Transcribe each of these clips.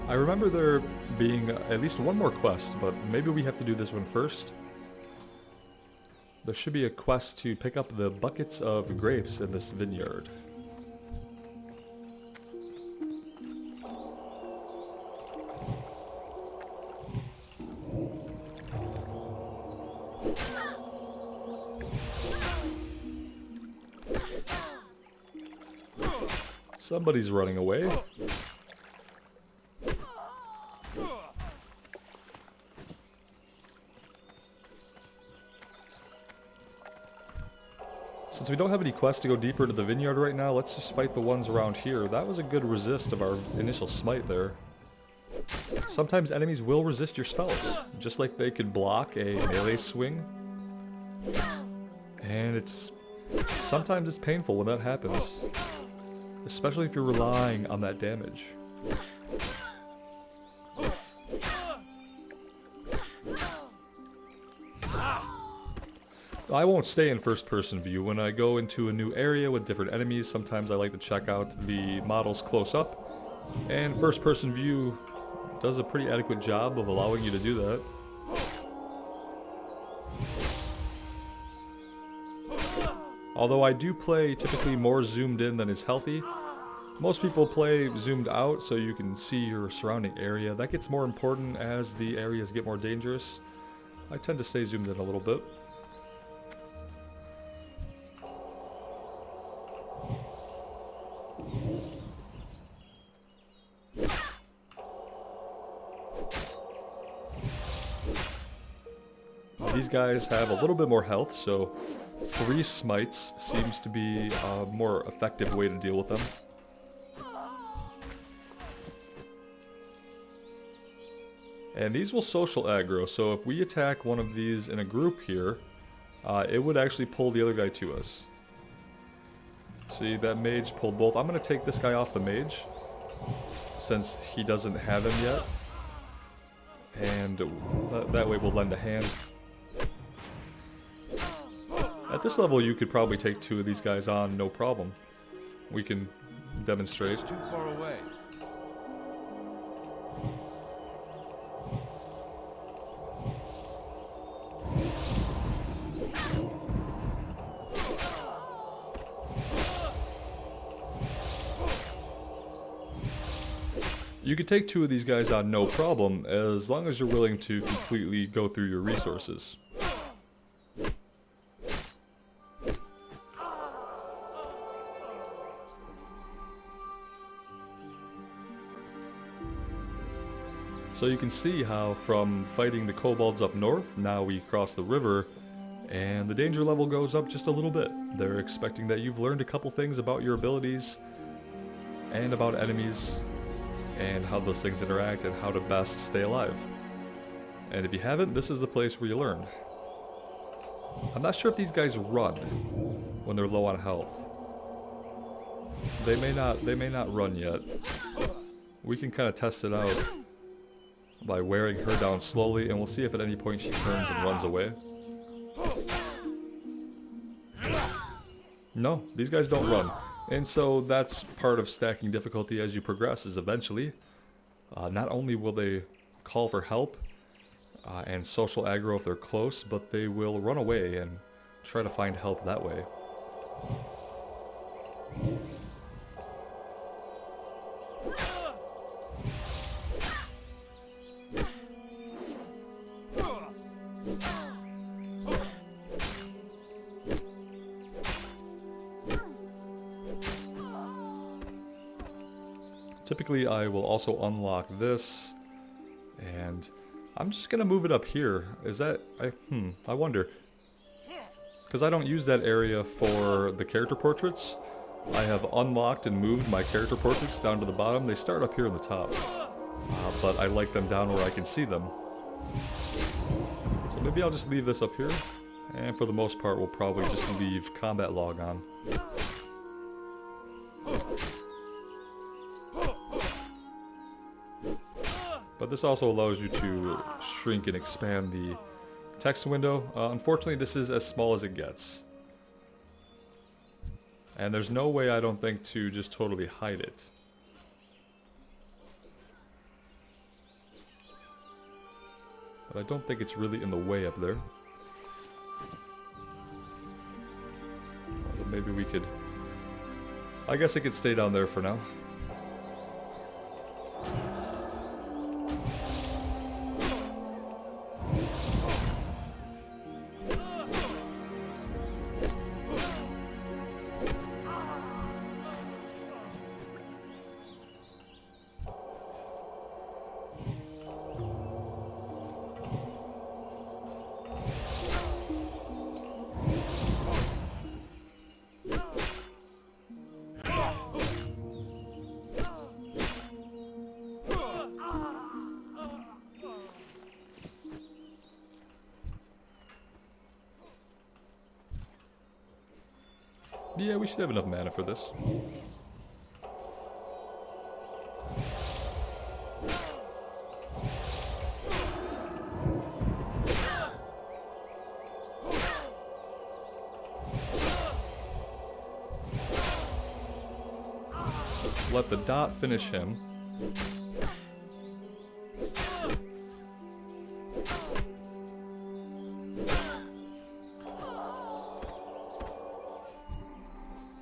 I remember there being at least one more quest, but maybe we have to do this one first. There should be a quest to pick up the buckets of grapes in this vineyard. Somebody's running away. Since we don't have any quests to go deeper into the vineyard right now, let's just fight the ones around here. That was a good resist of our initial smite there. Sometimes enemies will resist your spells, just like they could block a melee swing. And sometimes it's painful when that happens. Especially if you're relying on that damage. I won't stay in first person view. When I go into a new area with different enemies, sometimes I like to check out the models close up. And first person view does a pretty adequate job of allowing you to do that. Although I do play typically more zoomed in than is healthy. Most people play zoomed out so you can see your surrounding area. That gets more important as the areas get more dangerous. I tend to stay zoomed in a little bit. These guys have a little bit more health, so 3 smites seems to be a more effective way to deal with them. And these will social aggro, so if we attack one of these in a group here, it would actually pull the other guy to us. See, that mage pulled both. I'm going to take this guy off the mage, since he doesn't have him yet. And that way we'll lend a hand. At this level you could probably take 2 of these guys on, no problem. We can demonstrate. It's too far away. You could take 2 of these guys on no problem, as long as you're willing to completely go through your resources. So you can see how from fighting the kobolds up north, now we cross the river, and the danger level goes up just a little bit. They're expecting that you've learned a couple things about your abilities, and about enemies, and how those things interact, and how to best stay alive. And if you haven't, this is the place where you learn. I'm not sure if these guys run when they're low on health. They may not run yet. We can kind of test it out by wearing her down slowly, and we'll see if at any point she turns and runs away. No, these guys don't run. And so that's part of stacking difficulty as you progress, is eventually, not only will they call for help and social aggro if they're close, but they will run away and try to find help that way. Typically I will also unlock this, and I'm just gonna move it up here. Is that, I wonder. Because I don't use that area for the character portraits. I have unlocked and moved my character portraits down to the bottom. They start up here in the top, but I like them down where I can see them. So maybe I'll just leave this up here, and for the most part we'll probably just leave combat log on. But this also allows you to shrink and expand the text window. Unfortunately, this is as small as it gets. And there's no way, I don't think, to just totally hide it. I don't think it's really in the way up there. But maybe we could... I guess it could stay down there for now. Yeah, we should have enough mana for this. Let the dot finish him.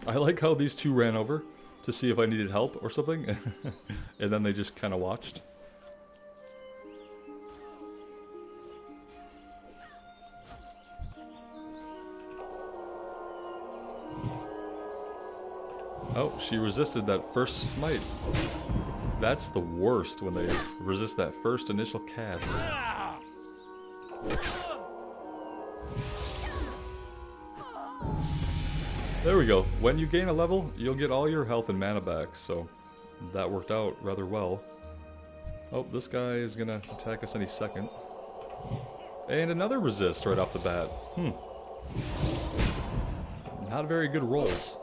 I like how these two ran over to see if I needed help or something, and then they just kind of watched. Oh, she resisted that first smite. That's the worst when they resist that first initial cast. There we go. When you gain a level, you'll get all your health and mana back, so that worked out rather well. Oh, this guy is gonna attack us any second. And another resist right off the bat. Not very good rolls.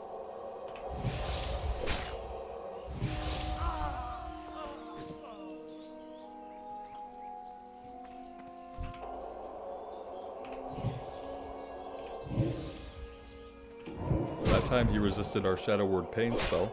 Time he resisted our Shadow Word Pain spell.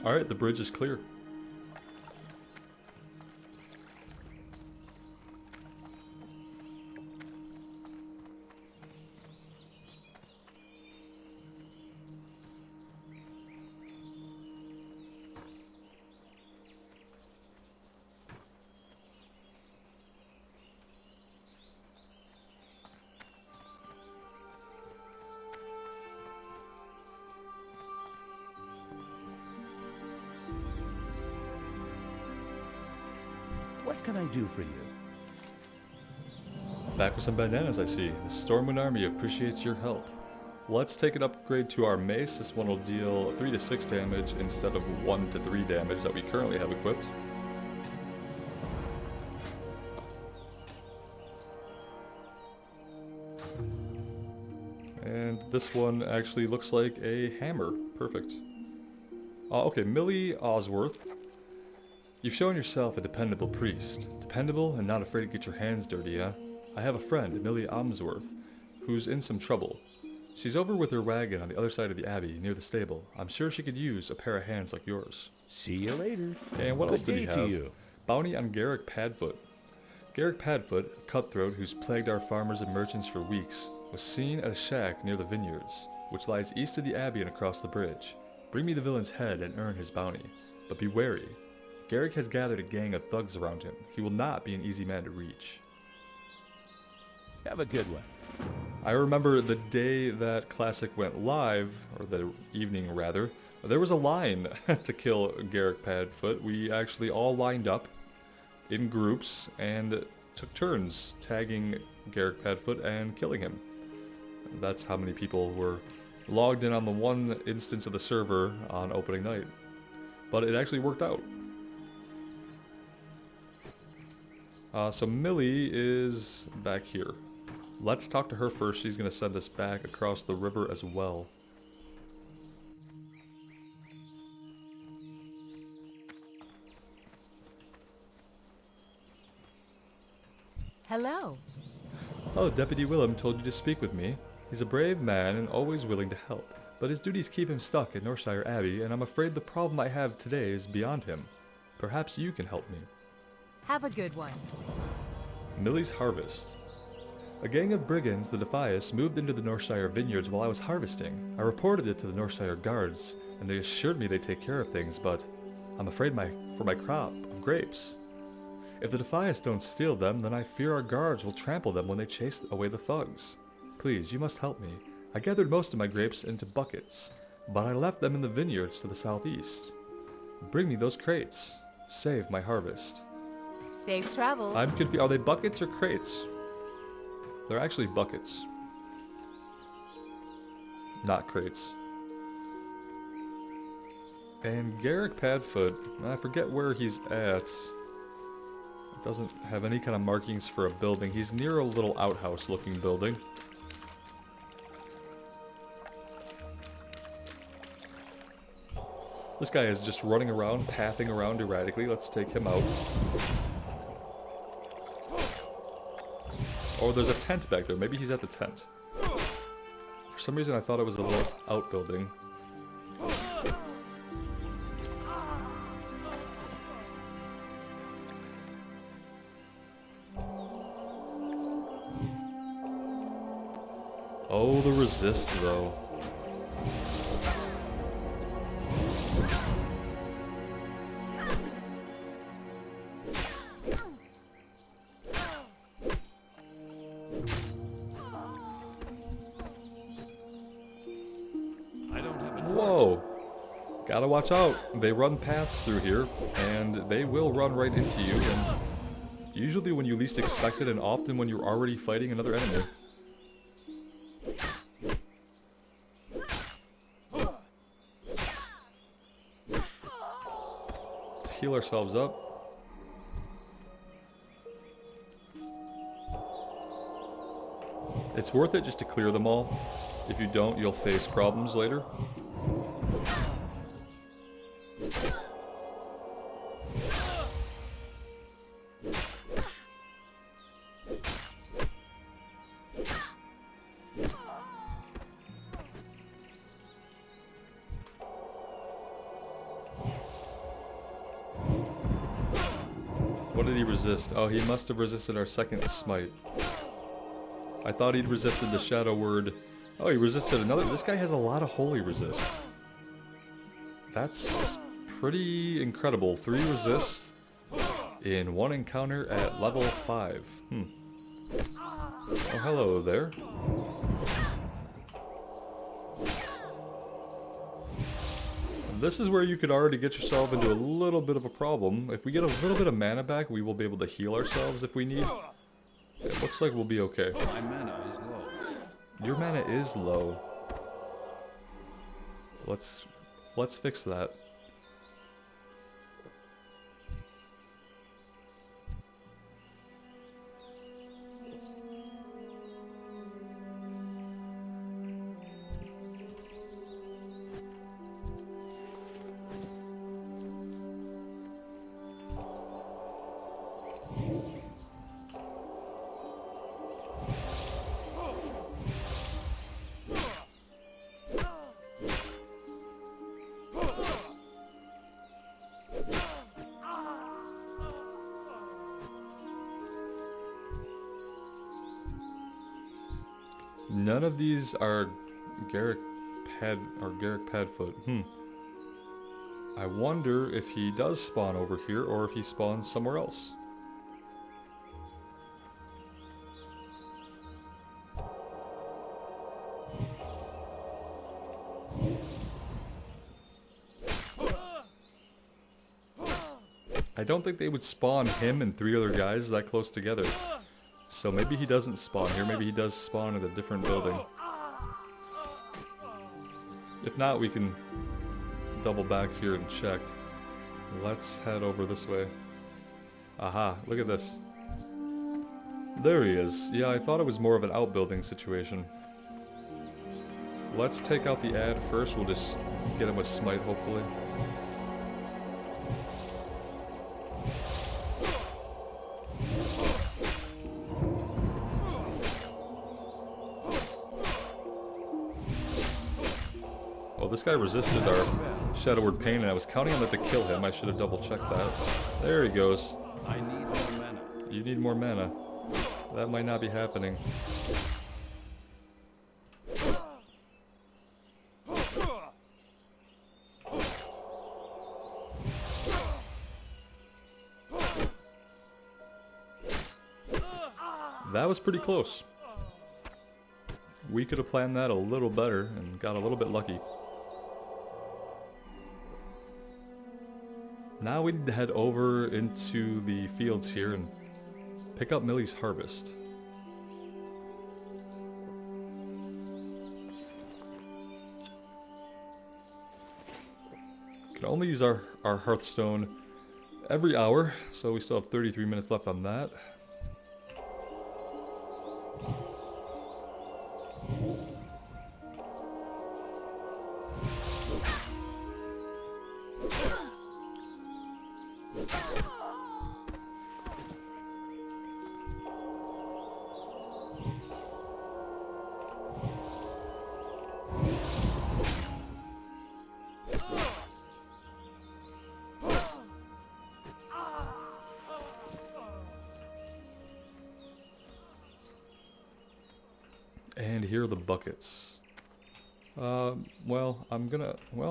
Alright, the bridge is clear. What can I do for you? Back with some bananas, I see. The Stormwind Army appreciates your help. Let's take an upgrade to our mace. This one will deal 3 to 6 damage instead of 1 to 3 damage that we currently have equipped. And this one actually looks like a hammer. Perfect. Okay, Millie Osworth. You've shown yourself a dependable priest. Dependable and not afraid to get your hands dirty, huh? I have a friend, Millie Osworth, who's in some trouble. She's over with her wagon on the other side of the abbey, near the stable. I'm sure she could use a pair of hands like yours. See you later. And what else did he Good day have? to you. Bounty on Garrick Padfoot. Garrick Padfoot, a cutthroat who's plagued our farmers and merchants for weeks, was seen at a shack near the vineyards, which lies east of the abbey and across the bridge. Bring me the villain's head and earn his bounty. But be wary. Garrick has gathered a gang of thugs around him. He will not be an easy man to reach. Have a good one. I remember the day that Classic went live, or the evening rather, there was a line to kill Garrick Padfoot. We actually all lined up in groups and took turns tagging Garrick Padfoot and killing him. That's how many people were logged in on the one instance of the server on opening night. But it actually worked out. So Millie is back here. Let's talk to her first. She's going to send us back across the river as well. Hello. Oh, Deputy Willem told you to speak with me. He's a brave man and always willing to help, but his duties keep him stuck in Northshire Abbey, and I'm afraid the problem I have today is beyond him. Perhaps you can help me. Have a good one. Millie's Harvest. A gang of brigands, the Defias, moved into the Northshire vineyards while I was harvesting. I reported it to the Northshire guards, and they assured me they'd take care of things, but I'm afraid for my crop of grapes. If the Defias don't steal them, then I fear our guards will trample them when they chase away the thugs. Please, you must help me. I gathered most of my grapes into buckets, but I left them in the vineyards to the southeast. Bring me those crates. Save my harvest. Safe travels. I'm confused. Are they buckets or crates? They're actually buckets. Not crates. And Garrick Padfoot, I forget where he's at. It doesn't have any kind of markings for a building. He's near a little outhouse looking building. This guy is just running around, pathing around erratically. Let's take him out. Oh, there's a tent back there. Maybe he's at the tent. For some reason I thought it was a little outbuilding. Oh, the resist though. Whoa! Gotta watch out. They run paths through here, and they will run right into you, and usually when you least expect it, and often when you're already fighting another enemy. Let's heal ourselves up. It's worth it just to clear them all. If you don't, you'll face problems later. What did he resist? Oh, he must have resisted our second smite. I thought he'd resisted the shadow word. Oh, he resisted another. This guy has a lot of holy resist. That's pretty incredible. 3 resists in 1 encounter at level 5. Oh, hello there. This is where you could already get yourself into a little bit of a problem. If we get a little bit of mana back, we will be able to heal ourselves if we need. It looks like we'll be okay. My mana is low. Your mana is low. Let's fix that. None of these are Garrick Padfoot. I wonder if he does spawn over here or if he spawns somewhere else. I don't think they would spawn him and 3 other guys that close together. So maybe he doesn't spawn here, maybe he does spawn at a different building. If not, we can double back here and check. Let's head over this way. Aha, look at this. There he is. Yeah, I thought it was more of an outbuilding situation. Let's take out the ad first, we'll just get him with smite hopefully. Oh, this guy resisted our Shadow Word Pain, and I was counting on that to kill him. I should have double-checked that. There he goes. I need more mana. You need more mana. That might not be happening. That was pretty close. We could have planned that a little better and got a little bit lucky. Now we need to head over into the fields here and pick up Millie's harvest. Can only use our Hearthstone every hour, so we still have 33 minutes left on that. And here are the buckets. Well, well,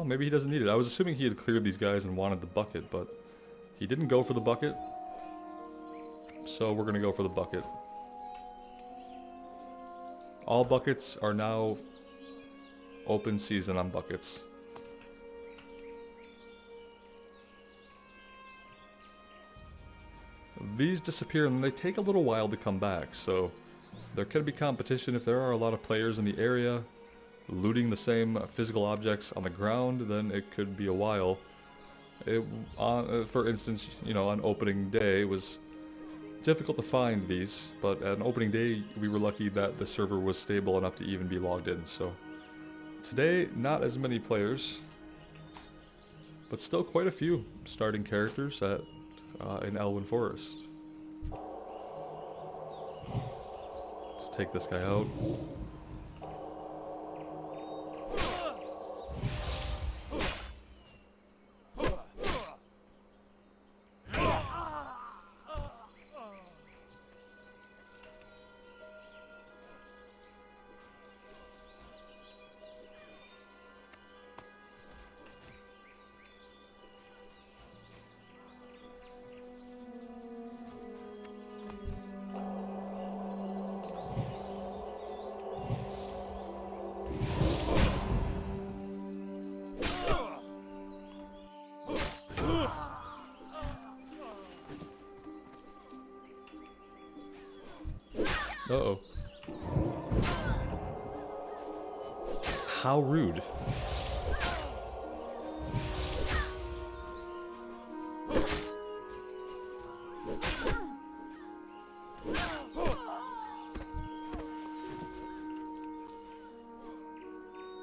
maybe he doesn't need it. I was assuming he had cleared these guys and wanted the bucket, but he didn't go for the bucket. So we're gonna go for the bucket. All buckets are now open season on buckets. These disappear and they take a little while to come back, so there could be competition if there are a lot of players in the area looting the same physical objects on the ground. Then it could be a while. For instance, you know, on opening day it was difficult to find these, but on opening day we were lucky that the server was stable enough to even be logged in. So today, not as many players, but still quite a few starting characters in Elwyn Forest. Let's take this guy out. Uh-oh. How rude.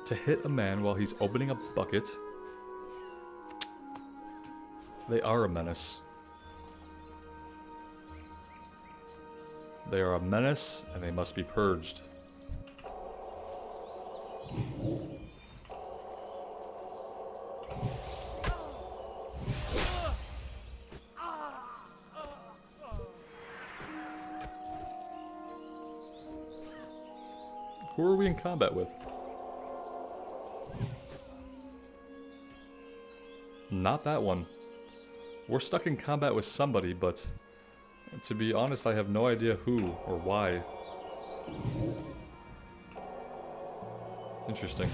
To hit a man while he's opening a bucket. They are a menace. They are a menace, and they must be purged. Who are we in combat with? Not that one. We're stuck in combat with somebody, but to be honest, I have no idea who or why. Interesting.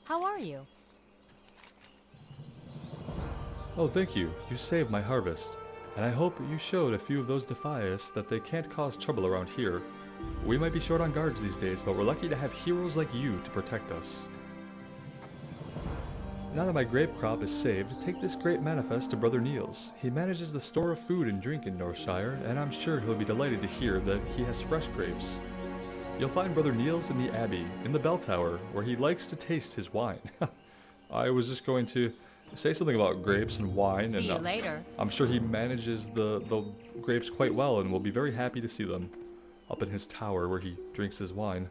How are you? Oh, thank you. You saved my harvest. And I hope you showed a few of those Defias that they can't cause trouble around here. We might be short on guards these days, but we're lucky to have heroes like you to protect us. Now that my grape crop is saved, take this great manifest to Brother Niels. He manages the store of food and drink in Northshire, and I'm sure he'll be delighted to hear that he has fresh grapes. You'll find Brother Niels in the Abbey, in the bell tower, where he likes to taste his wine. I was just going to say something about grapes and wine, See and you later. I'm sure he manages the grapes quite well, and we'll be very happy to see them up in his tower where he drinks his wine.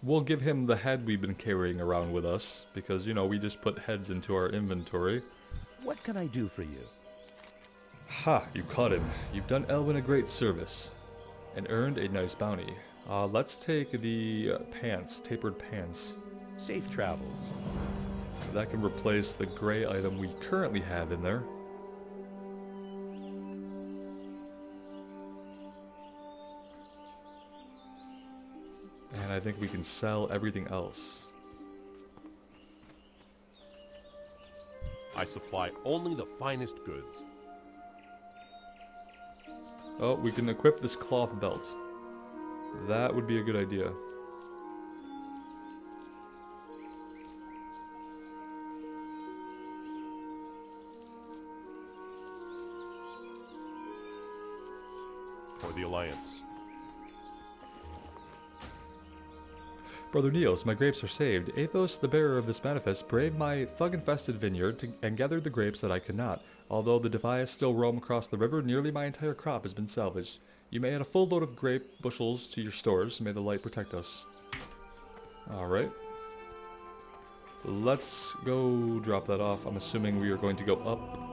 We'll give him the head we've been carrying around with us, because, you know, we just put heads into our inventory. What can I do for you? Ha! You caught him. You've done Elwyn a great service, and earned a nice bounty. Let's take the pants, tapered pants. Safe travels. That can replace the gray item we currently have in there. And I think we can sell everything else. I supply only the finest goods. Oh, we can equip this cloth belt. That would be a good idea. For the Alliance. Brother Niels, my grapes are saved. Athos, the bearer of this manifest, braved my thug-infested vineyard and gathered the grapes that I could not. Although the Defias still roam across the river, nearly my entire crop has been salvaged. You may add a full load of grape bushels to your stores. May the light protect us. Alright. Let's go drop that off. I'm assuming we are going to go up.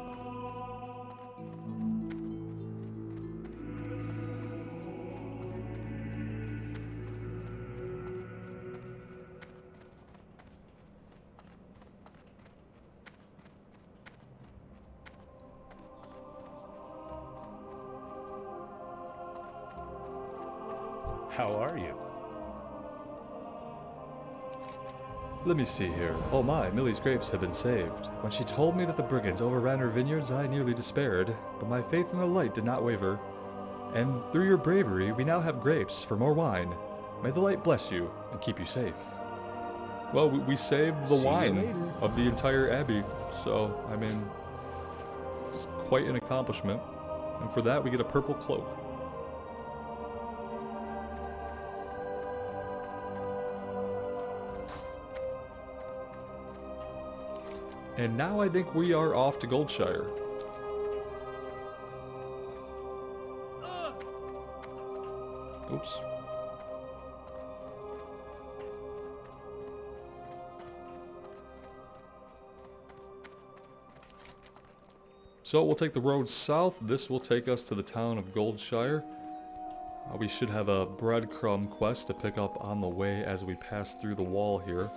How are you? Let me see here. Oh my, Millie's grapes have been saved. When she told me that the brigands overran her vineyards, I nearly despaired, but my faith in the light did not waver. And through your bravery, we now have grapes for more wine. May the light bless you and keep you safe. Well, we saved the See you wine later. of the entire abbey, so, I mean, it's quite an accomplishment. And for that, we get a purple cloak. And now I think we are off to Goldshire. Oops. So we'll take the road south. This will take us to the town of Goldshire. We should have a breadcrumb quest to pick up on the way as we pass through the wall here.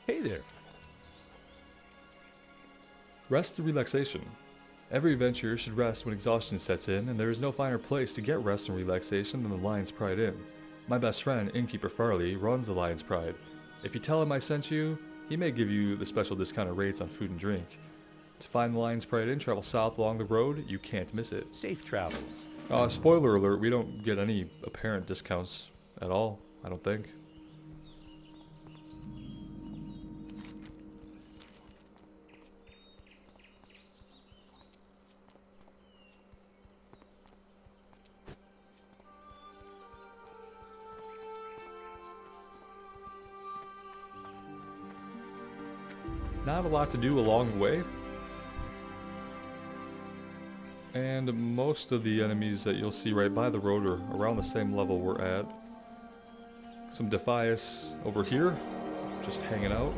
Hey there. Rest and relaxation. Every adventurer should rest when exhaustion sets in, and there is no finer place to get rest and relaxation than the Lion's Pride Inn. My best friend, Innkeeper Farley, runs the Lion's Pride. If you tell him I sent you, he may give you the special discounted rates on food and drink. To find the Lion's Pride Inn, travel south along the road. You can't miss it. Safe travels. Spoiler alert, we don't get any apparent discounts at all, I don't think. Not a lot to do along the way. And most of the enemies that you'll see right by the road are around the same level we're at. Some Defias over here, just hanging out.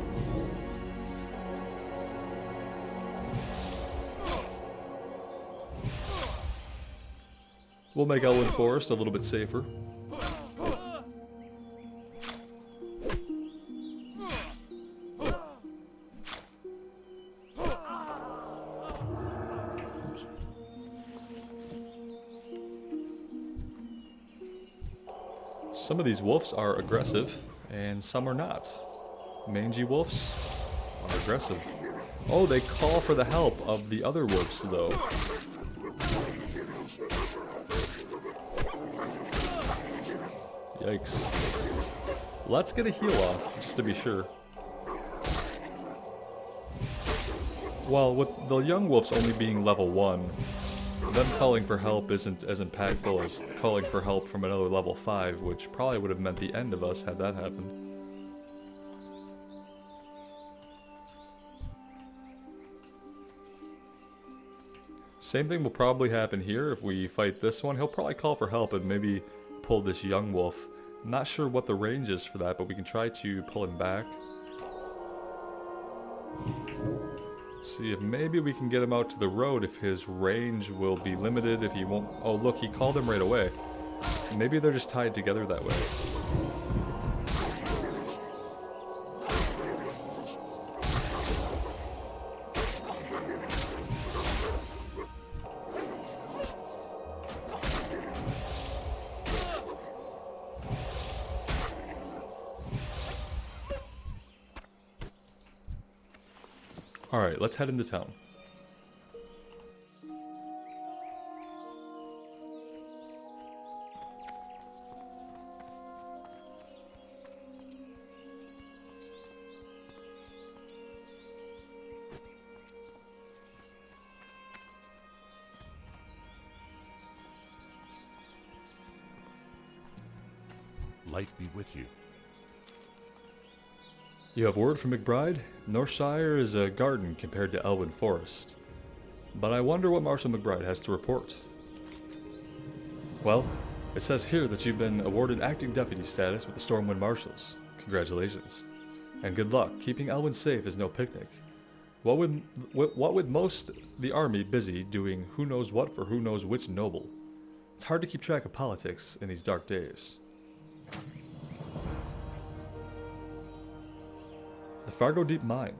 We'll make Elwyn Forest a little bit safer. Some of these wolves are aggressive, and some are not. Mangy wolves are aggressive. Oh, they call for the help of the other wolves, though. Yikes. Let's get a heal off, just to be sure. Well, with the young wolves only being level 1, them calling for help isn't as impactful as calling for help from another level 5, which probably would have meant the end of us had that happened. Same thing will probably happen here if we fight this one. He'll probably call for help and maybe pull this young wolf. I'm not sure what the range is for that, but we can try to pull him back. See if maybe we can get him out to the road if his range will be limited, if he won't... Oh look, he called him right away. Maybe they're just tied together that way. Alright, let's head into town. Light be with you. You have word from McBride? Northshire is a garden compared to Elwyn Forest. But I wonder what Marshal McBride has to report. Well, it says here that you've been awarded acting deputy status with the Stormwind Marshals. Congratulations. And good luck. Keeping Elwyn safe is no picnic. What with most the army busy doing who knows what for who knows which noble. It's hard to keep track of politics in these dark days. The Fargo Deep Mine.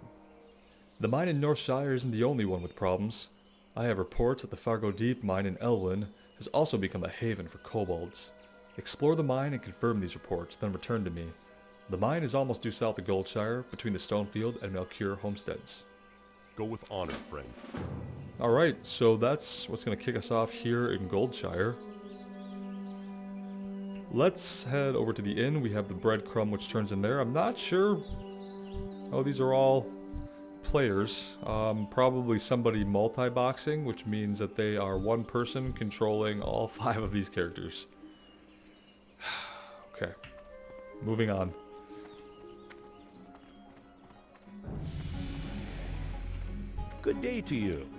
The mine in Northshire isn't the only one with problems. I have reports that the Fargo Deep mine in Elwyn has also become a haven for kobolds. Explore the mine and confirm these reports, then return to me. The mine is almost due south of Goldshire, between the Stonefield and Melchior homesteads. Go with honor, friend. Alright, so that's what's going to kick us off here in Goldshire. Let's head over to the inn. We have the breadcrumb which turns in there. I'm not sure... Oh, these are all players. Probably somebody multi-boxing, which means that they are one person controlling all 5 of these characters. Okay, moving on. Good day to you.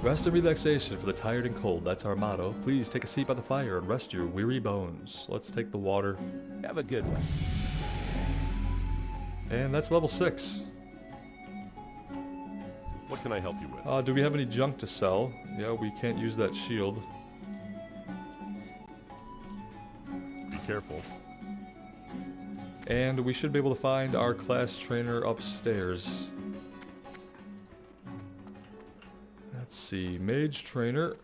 Rest and relaxation for the tired and cold, that's our motto. Please take a seat by the fire and rest your weary bones. Let's take the water. Have a good one. And that's level 6. What can I help you with? Do we have any junk to sell? Yeah, we can't use that shield. Be careful. And we should be able to find our class trainer upstairs. Let's see, mage trainer,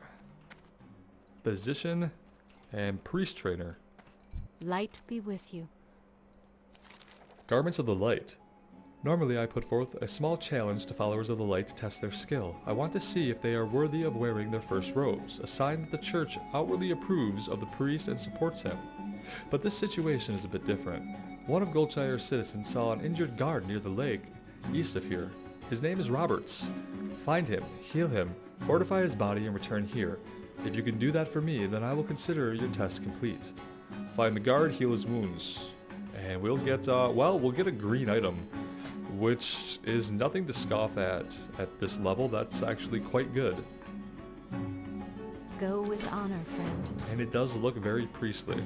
physician, and priest trainer. Light be with you. Garments of the Light. Normally I put forth a small challenge to followers of the Light to test their skill. I want to see if they are worthy of wearing their first robes, a sign that the church outwardly approves of the priest and supports him. But this situation is a bit different. One of Goldshire's citizens saw an injured guard near the lake, east of here. His name is Roberts. Find him, heal him, fortify his body, and return here. If you can do that for me, then I will consider your test complete. Find the guard, heal his wounds. And we'll get, we'll get a green item, which is nothing to scoff at this level. That's actually quite good. Go with honor, friend. And it does look very priestly.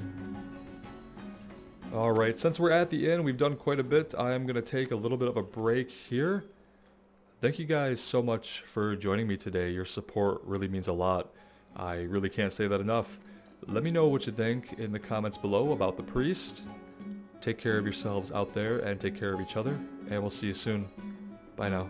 Alright, since we're at the inn, we've done quite a bit. I am going to take a little bit of a break here. Thank you guys so much for joining me today. Your support really means a lot. I really can't say that enough. Let me know what you think in the comments below about the priest. Take care of yourselves out there and take care of each other, and we'll see you soon. Bye now.